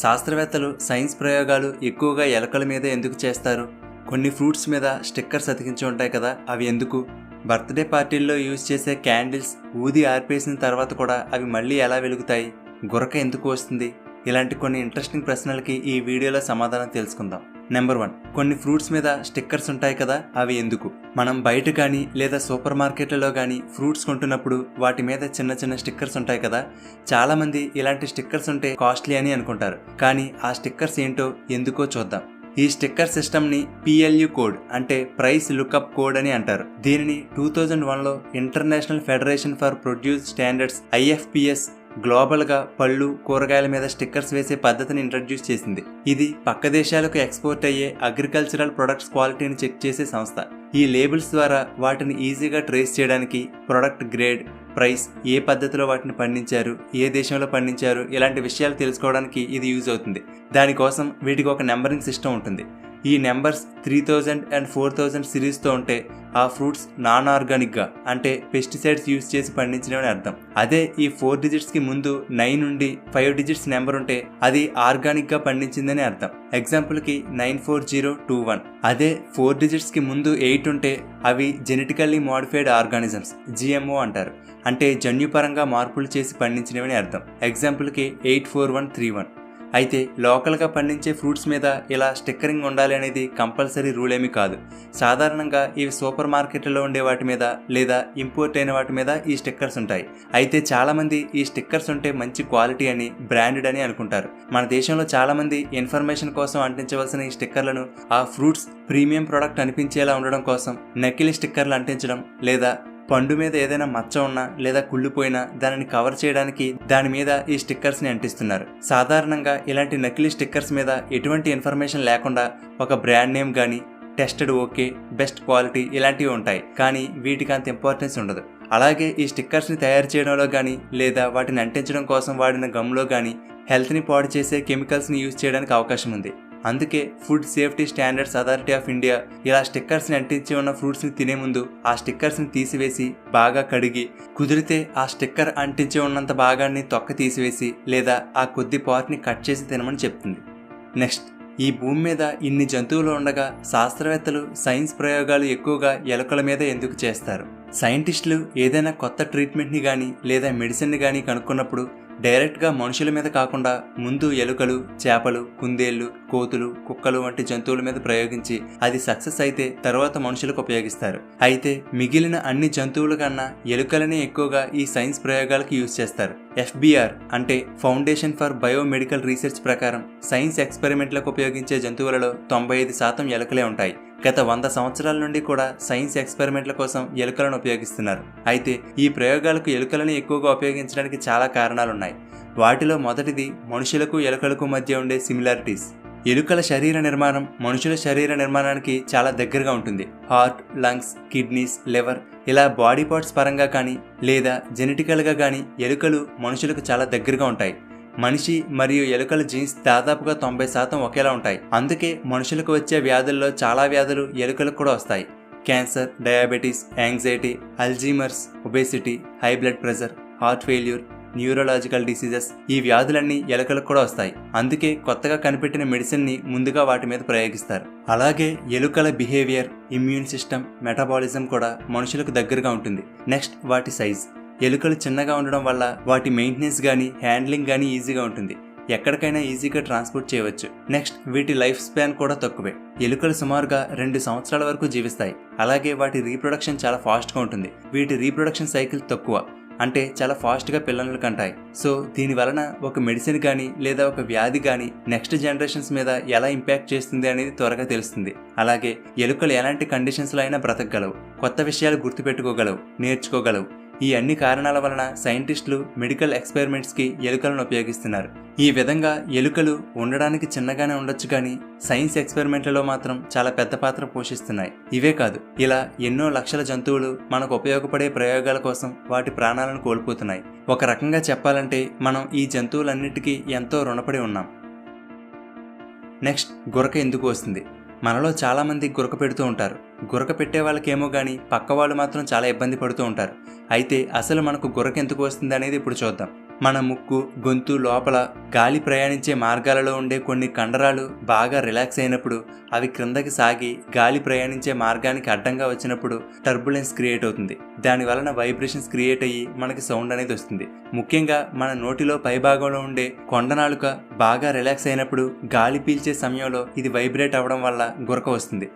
శాస్త్రవేత్తలు సైన్స్ ప్రయోగాలు ఎక్కువగా ఎలకల మీద ఎందుకు చేస్తారు? కొన్ని ఫ్రూట్స్ మీద స్టిక్కర్స్ అతికించి ఉంటాయి కదా, అవి ఎందుకు? బర్త్డే పార్టీల్లో యూజ్ చేసే క్యాండిల్స్ ఊది ఆర్పేసిన తర్వాత కూడా అవి మళ్ళీ ఎలా వెలుగుతాయి? గురక ఎందుకు వస్తుంది? ఇలాంటి కొన్ని ఇంట్రెస్టింగ్ ప్రశ్నలకి ఈ వీడియోలో సమాధానం తెలుసుకుందాం. నెంబర్ 1, కొన్ని ఫ్రూట్స్ మీద స్టిక్కర్స్ ఉంటాయి కదా, అవి ఎందుకు? మనం బయట కానీ లేదా సూపర్ మార్కెట్లలో కానీ ఫ్రూట్స్ కొంటున్నప్పుడు వాటి మీద చిన్న చిన్న స్టిక్కర్స్ ఉంటాయి కదా. చాలామంది ఇలాంటి స్టిక్కర్స్ ఉంటే కాస్ట్లీ అని అనుకుంటారు, కానీ ఆ స్టిక్కర్స్ ఏంటో ఎందుకో చూద్దాం. ఈ స్టిక్కర్ సిస్టమ్ని PLU కోడ్ అంటే ప్రైస్ లుకప్ కోడ్ అని అంటారు. దీనిని 2001లో international federation for produce standards IFPS గ్లోబల్గా పళ్ళు కూరగాయల మీద స్టిక్కర్స్ వేసే పద్ధతిని ఇంట్రడ్యూస్ చేసింది. ఇది పక్క దేశాలకు ఎక్స్పోర్ట్ అయ్యే అగ్రికల్చరల్ ప్రొడక్ట్స్ క్వాలిటీని చెక్ చేసే సంస్థ. ఈ లేబుల్స్ ద్వారా వాటిని ఈజీగా ట్రేస్ చేయడానికి ప్రొడక్ట్ గ్రేడ్, ప్రైస్, ఏ పద్ధతిలో వాటిని పండించారు, ఏ దేశంలో పండించారు, ఇలాంటి విషయాలు తెలుసుకోవడానికి ఇది యూజ్ అవుతుంది. దానికోసం వీటికి ఒక నెంబరింగ్ సిస్టమ్ ఉంటుంది. ఈ నెంబర్స్ 3000 అండ్ 4000 సిరీస్తో ఉంటే ఆ ఫ్రూట్స్ నాన్ ఆర్గానిక్గా అంటే పెస్టిసైడ్స్ యూజ్ చేసి పండించినవని అర్థం. అదే ఈ 4 డిజిట్స్కి ముందు 9 నుండి 5 డిజిట్స్ నెంబర్ ఉంటే అది ఆర్గానిక్గా పండించిందని అర్థం. ఎగ్జాంపుల్కి 94021. అదే 4 డిజిట్స్కి ముందు 8 ఉంటే అవి జెనెటికల్లీ మోడిఫైడ్ ఆర్గానిజమ్స్, GMO అంటారు. అంటే జన్యుపరంగా మార్పులు చేసి పండించినవని అర్థం. ఎగ్జాంపుల్కి 84131. అయితే లోకల్గా పండించే ఫ్రూట్స్ మీద ఇలా స్టిక్కరింగ్ ఉండాలి అనేది కంపల్సరీ రూల్ ఏమీ కాదు. సాధారణంగా ఇవి సూపర్ మార్కెట్లో ఉండే వాటి మీద లేదా ఇంపోర్ట్ అయిన వాటి మీద ఈ స్టిక్కర్స్ ఉంటాయి. అయితే చాలామంది ఈ స్టిక్కర్స్ ఉంటే మంచి క్వాలిటీ అని, బ్రాండెడ్ అని అనుకుంటారు. మన దేశంలో చాలామంది ఇన్ఫర్మేషన్ కోసం అంటించవలసిన ఈ స్టిక్కర్లను ఆ ఫ్రూట్స్ ప్రీమియం ప్రోడక్ట్ అనిపించేలా ఉండడం కోసం నకిలీ స్టిక్కర్లు అంటించడం, లేదా పండు మీద ఏదైనా మచ్చ ఉన్నా లేదా కుళ్ళిపోయినా దానిని కవర్ చేయడానికి దాని మీద ఈ స్టిక్కర్స్ని అంటిస్తున్నారు. సాధారణంగా ఇలాంటి నకిలీ స్టిక్కర్స్ మీద ఎటువంటి ఇన్ఫర్మేషన్ లేకుండా ఒక బ్రాండ్ నేమ్ కానీ, టెస్టెడ్ ఓకే, బెస్ట్ క్వాలిటీ ఇలాంటివి ఉంటాయి, కానీ వీటికి అంత ఇంపార్టెన్స్ ఉండదు. అలాగే ఈ స్టిక్కర్స్ని తయారు చేయడంలో కానీ లేదా వాటిని అంటించడం కోసం వాడిన గమ్లో కానీ హెల్త్ని పాడు చేసే కెమికల్స్ని యూజ్ చేయడానికి అవకాశం ఉంది. అందుకే food safety standards authority of India ఇలా స్టిక్కర్స్ని అంటించి ఉన్న ఫ్రూట్స్ని తినే ముందు ఆ స్టిక్కర్స్ని తీసివేసి బాగా కడిగి, కుదిరితే ఆ స్టిక్కర్ అంటించి ఉన్నంత భాగాన్ని తొక్క తీసివేసి లేదా ఆ కొద్ది పార్ట్ని కట్ చేసి తినమని చెప్తుంది. నెక్స్ట్, ఈ భూమి మీద ఇన్ని జంతువులు ఉండగా శాస్త్రవేత్తలు సైన్స్ ప్రయోగాలు ఎక్కువగా ఎలుకల మీద ఎందుకు చేస్తారు? సైంటిస్టులు ఏదైనా కొత్త ట్రీట్మెంట్ని కానీ లేదా మెడిసిన్ని కానీ కనుక్కున్నప్పుడు డైరెక్ట్గా మనుషుల మీద కాకుండా ముందు ఎలుకలు, చేపలు, కుందేళ్లు, కోతులు, కుక్కలు వంటి జంతువుల మీద ప్రయోగించి అది సక్సెస్ అయితే తర్వాత మనుషులకు ఉపయోగిస్తారు. అయితే మిగిలిన అన్ని జంతువుల కన్నా ఎలుకలనే ఎక్కువగా ఈ సైన్స్ ప్రయోగాలకు యూజ్ చేస్తారు. FBR అంటే ఫౌండేషన్ ఫర్ బయోమెడికల్ రీసెర్చ్ ప్రకారం సైన్స్ ఎక్స్పెరిమెంట్లకు ఉపయోగించే జంతువులలో 95% ఎలుకలే ఉంటాయి. గత 100 సంవత్సరాల నుండి కూడా సైన్స్ ఎక్స్పెరిమెంట్ల కోసం ఎలుకలను ఉపయోగిస్తున్నారు. అయితే ఈ ప్రయోగాలకు ఎలుకలను ఎక్కువగా ఉపయోగించడానికి చాలా కారణాలున్నాయి. వాటిలో మొదటిది మనుషులకు ఎలుకలకు మధ్య ఉండే సిమిలారిటీస్. ఎలుకల శరీర నిర్మాణం మనుషుల శరీర నిర్మాణానికి చాలా దగ్గరగా ఉంటుంది. హార్ట్, లంగ్స్, కిడ్నీస్, లివర్ ఇలా బాడీ పార్ట్స్ పరంగా కానీ లేదా జెనెటికల్గా కానీ ఎలుకలు మనుషులకు చాలా దగ్గరగా ఉంటాయి. మనిషి మరియు ఎలుకల జీన్స్ దాదాపుగా 90% ఒకేలా ఉంటాయి. అందుకే మనుషులకు వచ్చే వ్యాధుల్లో చాలా వ్యాధులు ఎలుకలకు కూడా వస్తాయి. Cancer, diabetes, anxiety, Alzheimer's, obesity, high blood pressure, heart failure, neurological diseases ఈ వ్యాధులన్నీ ఎలుకలకు కూడా వస్తాయి. అందుకే కొత్తగా కనిపెట్టిన మెడిసిన్ని ముందుగా వాటి మీద ప్రయోగిస్తారు. అలాగే ఎలుకల బిహేవియర్, ఇమ్యూన్ సిస్టమ్, మెటబాలిజం కూడా మనుషులకు దగ్గరగా ఉంటుంది. నెక్స్ట్, వాటి సైజ్. ఎలుకలు చిన్నగా ఉండడం వల్ల వాటి మెయింటెనెన్స్ కానీ హ్యాండ్లింగ్ కానీ ఈజీగా ఉంటుంది. ఎక్కడికైనా ఈజీగా ట్రాన్స్పోర్ట్ చేయవచ్చు. నెక్స్ట్, వీటి లైఫ్ స్పాన్ కూడా తక్కువే. ఎలుకలు సుమారుగా 2 సంవత్సరాల వరకు జీవిస్తాయి. అలాగే వాటి రీప్రొడక్షన్ చాలా ఫాస్ట్గా ఉంటుంది. వీటి రీప్రొడక్షన్ సైకిల్ తక్కువ, అంటే చాలా ఫాస్ట్గా పిల్లలను కంటాయి. సో దీని వలన ఒక మెడిసిన్ కానీ లేదా ఒక వ్యాధి కానీ నెక్స్ట్ జనరేషన్స్ మీద ఎలా ఇంపాక్ట్ చేస్తుంది అనేది త్వరగా తెలుస్తుంది. అలాగే ఎలుకలు ఎలాంటి కండిషన్స్లో అయినా బ్రతకగలవు, కొత్త విషయాలు గుర్తుపెట్టుకోగలవు, నేర్చుకోగలవు. ఈ అన్ని కారణాల వలన సైంటిస్టులు మెడికల్ ఎక్స్పెరిమెంట్స్కి ఎలుకలను ఉపయోగిస్తున్నారు. ఈ విధంగా ఎలుకలు ఉండడానికి చిన్నగానే ఉండొచ్చు, కానీ సైన్స్ ఎక్స్పెరిమెంట్లలో మాత్రం చాలా పెద్ద పాత్ర పోషిస్తున్నాయి. ఇవే కాదు, ఇలా ఎన్నో లక్షల జంతువులు మనకు ఉపయోగపడే ప్రయోగాల కోసం వాటి ప్రాణాలను కోల్పోతున్నాయి. ఒక రకంగా చెప్పాలంటే మనం ఈ జంతువులన్నిటికీ ఎంతో రుణపడి ఉన్నాం. నెక్స్ట్, గురక ఎందుకు వస్తుంది? మనలో చాలామంది గురక పెడుతూ ఉంటారు. గురక పెట్టే వాళ్ళకేమో కానీ పక్క వాళ్ళు మాత్రం చాలా ఇబ్బంది పడుతూ ఉంటారు. అయితే అసలు మనకు గురక ఎందుకు వస్తుంది అనేది ఇప్పుడు చూద్దాం. మన ముక్కు, గొంతు లోపల గాలి ప్రయాణించే మార్గాలలో ఉండే కొన్ని కండరాలు బాగా రిలాక్స్ అయినప్పుడు అవి క్రిందకి సాగి గాలి ప్రయాణించే మార్గానికి అడ్డంగా వచ్చినప్పుడు టర్బులెన్స్ క్రియేట్ అవుతుంది. దాని వలన వైబ్రేషన్స్ క్రియేట్ అయ్యి మనకి సౌండ్ అనేది వస్తుంది. ముఖ్యంగా మన నోటిలో పైభాగంలో ఉండే కొండనాలుక బాగా రిలాక్స్ అయినప్పుడు గాలి పీల్చే సమయంలో ఇది వైబ్రేట్ అవ్వడం వల్ల గురక వస్తుంది.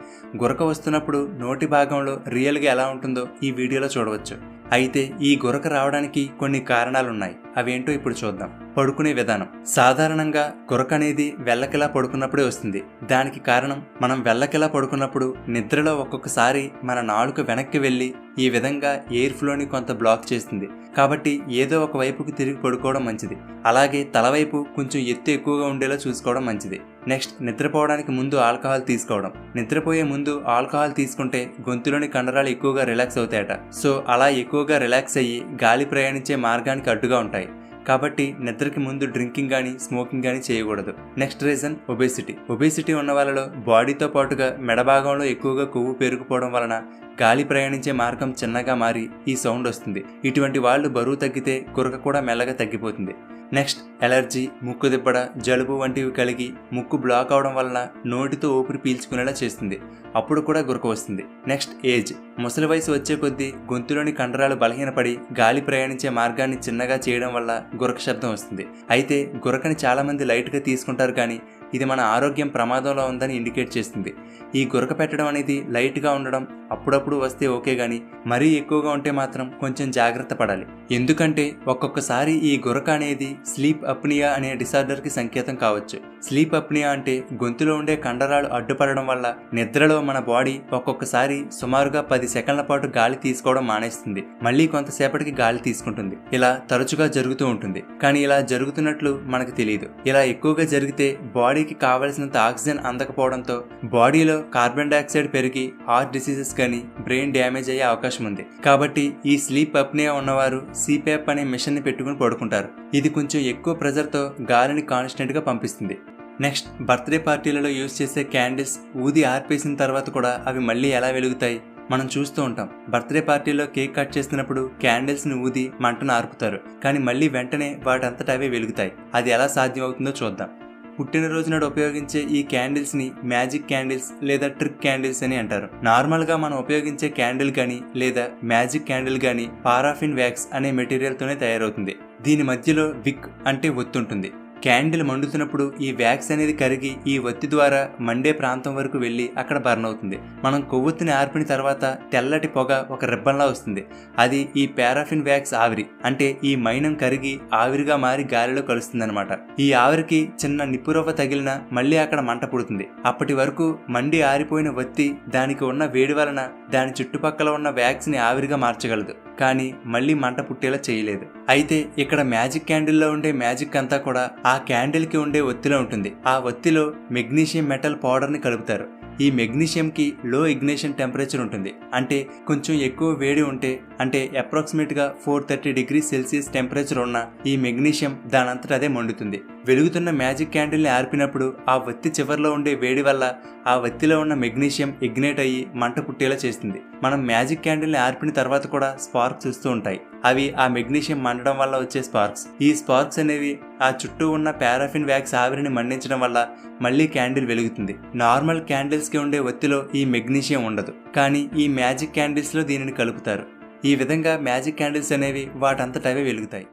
గురక వస్తున్నప్పుడు నోటి భాగంలో రియల్గా ఎలా ఉంటుందో ఈ వీడియోలో చూడవచ్చు. అయితే ఈ గురక రావడానికి కొన్ని కారణాలున్నాయి. అవేంటో ఇప్పుడు చూద్దాం. పడుకునే విధానం. సాధారణంగా గురక అనేది వెల్లకిలా పడుకున్నప్పుడే వస్తుంది. దానికి కారణం మనం వెల్లకిలా పడుకున్నప్పుడు నిద్రలో ఒక్కొక్కసారి మన నాలుక వెనక్కి వెళ్ళి ఈ విధంగా ఎయిర్ ఫ్లోని కొంత బ్లాక్ చేస్తుంది. కాబట్టి ఏదో ఒక వైపుకి తిరిగి పడుకోవడం మంచిది. అలాగే తలవైపు కొంచెం ఎత్తు ఎక్కువగా ఉండేలా చూసుకోవడం మంచిది. నెక్స్ట్, నిద్రపోవడానికి ముందు ఆల్కహాల్ తీసుకోవడం. నిద్రపోయే ముందు ఆల్కహాల్ తీసుకుంటే గొంతులోని కండరాలు ఎక్కువగా రిలాక్స్ అవుతాయట. సో అలా ఎక్కువగా రిలాక్స్ అయ్యి గాలి ప్రయాణించే మార్గానికి అడ్డుగా ఉంటాయి. కాబట్టి నిద్రకి ముందు డ్రింకింగ్ కానీ స్మోకింగ్ కానీ చేయకూడదు. Next reason obesity. ఒబేసిటీ ఉన్న వాళ్ళలో బాడీతో పాటుగా మెడభాగంలో ఎక్కువగా కొవ్వు పెరిగిపోవడం వలన గాలి ప్రయాణించే మార్గం చిన్నగా మారి ఈ సౌండ్ వస్తుంది. ఇటువంటి వాళ్ళు బరువు తగ్గితే గురక కూడా మెల్లగా తగ్గిపోతుంది. నెక్స్ట్, ఎలర్జీ, ముక్కు దిబ్బడ, జలుబు వంటివి కలిగి ముక్కు బ్లాక్ అవడం వలన నోటితో ఊపిరి పీల్చుకునేలా చేస్తుంది. అప్పుడు కూడా గురక వస్తుంది. Next, age. ముసలి వయసు వచ్చే కొద్దీ గొంతులోని కండరాలు బలహీనపడి గాలి ప్రయాణించే మార్గాన్ని చిన్నగా చేయడం వల్ల గురక శబ్దం వస్తుంది. అయితే గురకని చాలామంది లైట్గా తీసుకుంటారు, కానీ ఇది మన ఆరోగ్యం ప్రమాదంలో ఉందని ఇండికేట్ చేస్తుంది. ఈ గురక పెట్టడం అనేది లైట్గా ఉండడం, అప్పుడప్పుడు వస్తే ఓకే, కానీ మరీ ఎక్కువగా ఉంటే మాత్రం కొంచెం జాగ్రత్త పడాలి. ఎందుకంటే ఒక్కొక్కసారి ఈ గురక అనేది స్లీప్ అప్నియా అనే డిసార్డర్కి సంకేతం కావచ్చు. స్లీప్ అప్నియా అంటే గొంతులో ఉండే కండరాలు అడ్డుపడడం వల్ల నిద్రలో మన బాడీ ఒక్కొక్కసారి సుమారుగా 10 సెకండ్ల పాటు గాలి తీసుకోవడం మానేస్తుంది. మళ్ళీ కొంతసేపటికి గాలి తీసుకుంటుంది. ఇలా తరచుగా జరుగుతూ ఉంటుంది. కానీ ఇలా జరుగుతున్నట్లు మనకు తెలియదు. ఇలా ఎక్కువగా జరిగితే బాడీకి కావలసినంత ఆక్సిజన్ అందకపోవడంతో బాడీలో కార్బన్ డైఆక్సైడ్ పెరిగి హార్ట్ డిసీజెస్ కానీ బ్రెయిన్ డ్యామేజ్ అయ్యే అవకాశం ఉంది. కాబట్టి ఈ స్లీప్ అప్నియా ఉన్నవారు సిప్యాప్ అనే మిషన్ ని పెట్టుకుని పడుకుంటారు. ఇది కొంచెం ఎక్కువ ప్రెజర్ తో గాలిని కాన్స్టెంట్ గా పంపిస్తుంది. నెక్స్ట్, బర్త్డే పార్టీలలో యూజ్ చేసే క్యాండిల్స్ ఊది ఆర్పేసిన తర్వాత కూడా అవి మళ్ళీ ఎలా వెలుగుతాయి మనం చూస్తూ ఉంటాం. బర్త్డే పార్టీలో కేక్ కట్ చేస్తున్నప్పుడు క్యాండిల్స్ ని ఊది మంటను ఆర్పుతారు, కానీ మళ్ళీ వెంటనే వాటంతటా అవే వెలుగుతాయి. అది ఎలా సాధ్యం అవుతుందో చూద్దాం. పుట్టినరోజు నాడు ఉపయోగించే ఈ క్యాండిల్స్ ని మ్యాజిక్ క్యాండిల్స్ లేదా ట్రిక్ క్యాండిల్స్ అని అంటారు. నార్మల్ గా మనం ఉపయోగించే క్యాండిల్ గానీ లేదా మ్యాజిక్ క్యాండిల్ గానీ పారాఫిన్ వ్యాక్స్ అనే మెటీరియల్ తోనే తయారవుతుంది. దీని మధ్యలో విక్ అంటే ఒత్తి ఉంటుంది. క్యాండిల్ మండుతున్నప్పుడు ఈ వ్యాక్స్ అనేది కరిగి ఈ ఒత్తి ద్వారా మండే ప్రాంతం వరకు వెళ్ళి అక్కడ బర్న్ అవుతుంది. మనం కొవ్వొత్తిని ఆర్పిన తర్వాత తెల్లటి పొగ ఒక రిబ్బన్లా వస్తుంది. అది ఈ పారాఫిన్ వ్యాక్స్ ఆవిరి, అంటే ఈ మైనం కరిగి ఆవిరిగా మారి గాలిలో కలుస్తుందన్నమాట. ఈ ఆవిరికి చిన్న నిప్పురవ్వ తగిలినా మళ్ళీ అక్కడ మంట పుడుతుంది. అప్పటి వరకు మండి ఆరిపోయిన ఒత్తి దానికి ఉన్న వేడి వలన దాని చుట్టుపక్కల ఉన్న వ్యాక్స్ ని ఆవిరిగా మార్చగలదు, కానీ మళ్ళీ మంట పుట్టేలా చేయలేదు. అయితే ఇక్కడ మ్యాజిక్ క్యాండిల్లో ఉండే మ్యాజిక్ అంతా కూడా ఆ క్యాండిల్ కి ఉండే ఒత్తిలో ఉంటుంది. ఆ ఒత్తిలో మెగ్నీషియం మెటల్ పౌడర్ ని కలుపుతారు. ఈ మెగ్నీషియం కి లో ఇగ్నిషన్ టెంపరేచర్ ఉంటుంది. అంటే కొంచెం ఎక్కువ వేడి ఉంటే, అంటే అప్రాక్సిమేట్ గా 430 డిగ్రీస్ సెల్సియస్ టెంపరేచర్ ఉన్న ఈ మెగ్నీషియం దానంతట అదే మండుతుంది. వెలుగుతున్న మ్యాజిక్ క్యాండిల్ ని ఆర్పినప్పుడు ఆ ఒత్తి చివర్లో ఉండే వేడి వల్ల ఆ ఒత్తిలో ఉన్న మెగ్నీషియం ఇగ్నైట్ అయ్యి మంట పుట్టేలా చేస్తుంది. మనం మ్యాజిక్ క్యాండిల్ ని ఆర్పిన తర్వాత కూడా స్పార్క్స్ వస్తూ ఉంటాయి. అవి ఆ మెగ్నీషియం మండడం వల్ల వచ్చే స్పార్క్స్. ఈ స్పార్క్స్ అనేవి ఆ చుట్టూ ఉన్న పారాఫిన్ వ్యాక్స్ ఆవిరిని మండించడం వల్ల మళ్ళీ క్యాండిల్ వెలుగుతుంది. నార్మల్ క్యాండిల్స్ కి ఉండే ఒత్తిలో ఈ మెగ్నీషియం ఉండదు, కానీ ఈ మ్యాజిక్ క్యాండిల్స్ లో దీనిని కలుపుతారు. ఈ విధంగా మ్యాజిక్ క్యాండిల్స్ అనేవి వాటంతటవే వెలుగుతాయి.